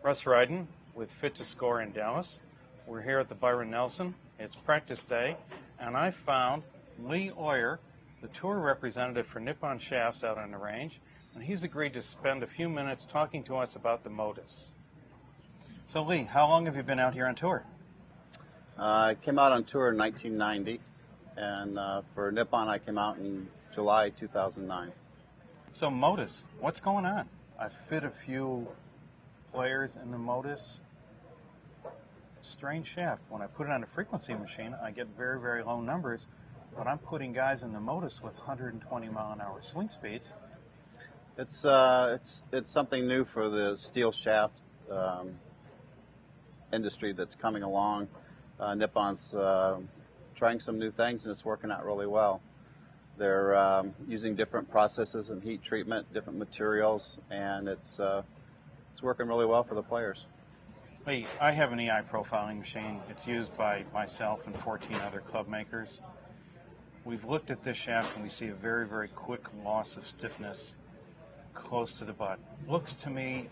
Russ Ryden with Fit to Score in Dallas. We're here at the Byron Nelson. It's practice day, and I found Lee Oyer, the tour representative for Nippon shafts out on the range, and he's agreed to spend a few minutes talking to us about the Modus. So Lee, how long have you been out here on tour? I came out on tour in 1990, and for Nippon I came out in July 2009. So Modus, what's going on? I fit a few players in the Modus. Strange shaft. When I put it on a frequency machine, I get very, very low numbers, but I'm putting guys in the Modus with 120 mile an hour swing speeds. It's something new for the steel shaft industry that's coming along. Nippon's trying some new things, and it's working out really well. They're using different processes and heat treatment, different materials, and it's working really well for the players. Hey, I have an EI profiling machine. It's used by myself and 14 other club makers. We've looked at this shaft and we see a very, very quick loss of stiffness close to the butt. Looks to me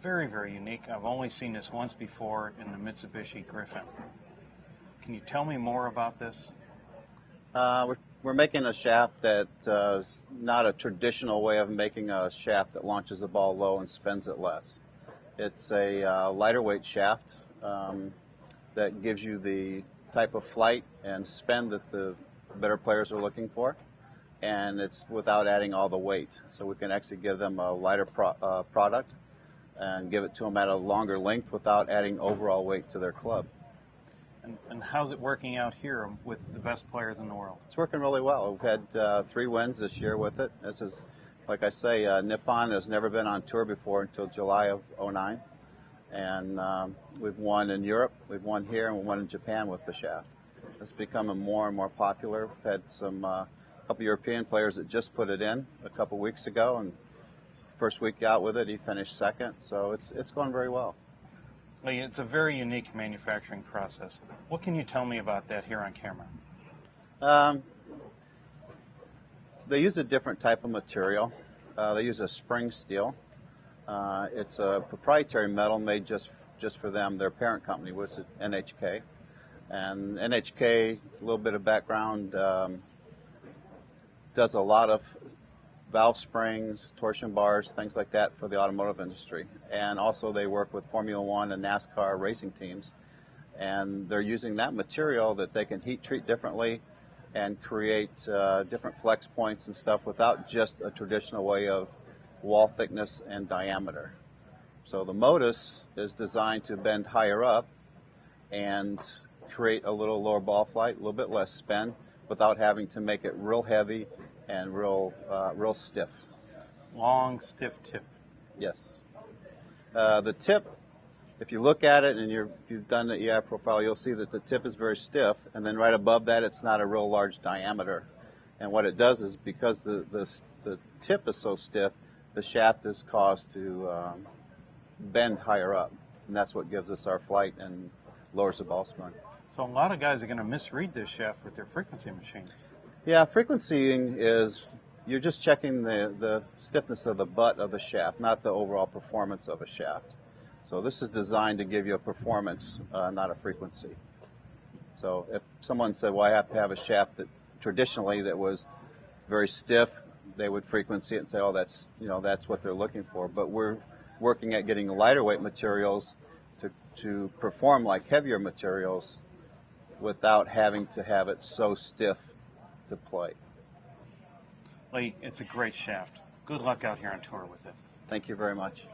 very, very unique. I've only seen this once before in the Mitsubishi Griffin. Can you tell me more about this? We're making a shaft that's not a traditional way of making a shaft that launches the ball low and spins it less. It's a lighter weight shaft that gives you the type of flight and spin that the better players are looking for, and it's without adding all the weight. So we can actually give them a lighter product and give it to them at a longer length without adding overall weight to their club. And how's it working out here with the best players in the world? It's working really well. We've had 3 wins this year with it. This is, like I say, Nippon has never been on tour before until July of '09. And we've won in Europe, we've won here, and we won in Japan with the shaft. It's becoming more and more popular. We've had some couple European players that just put it in a couple weeks ago, and first week out with it, he finished second. So it's going very well. Lee, it's a very unique manufacturing process. What can you tell me about that here on camera? They use a different type of material. They use a spring steel. It's a proprietary metal made just for them. Their parent company was NHK. And NHK, a little bit of background, does a lot of valve springs, torsion bars, things like that for the automotive industry. And also they work with Formula One and NASCAR racing teams. And they're using that material that they can heat treat differently and create different flex points and stuff without just a traditional way of wall thickness and diameter. So the Modus is designed to bend higher up and create a little lower ball flight, a little bit less spin, without having to make it real heavy and real stiff. Long, stiff tip. Yes. The tip, if you look at it and if you've done the EI profile, you'll see that the tip is very stiff, and then right above that, it's not a real large diameter. And what it does is, because the tip is so stiff, the shaft is caused to bend higher up, and that's what gives us our flight and lowers the ball spin. So a lot of guys are going to misread this shaft with their frequency machines. Yeah, frequencying is, you're just checking the stiffness of the butt of the shaft, not the overall performance of a shaft. So this is designed to give you a performance, not a frequency. So if someone said, well, I have to have a shaft that traditionally that was very stiff, they would frequency it and say, oh, that's what they're looking for. But we're working at getting lighter weight materials to perform like heavier materials without having to have it so stiff to play. Lee, it's a great shaft. Good luck out here on tour with it. Thank you very much.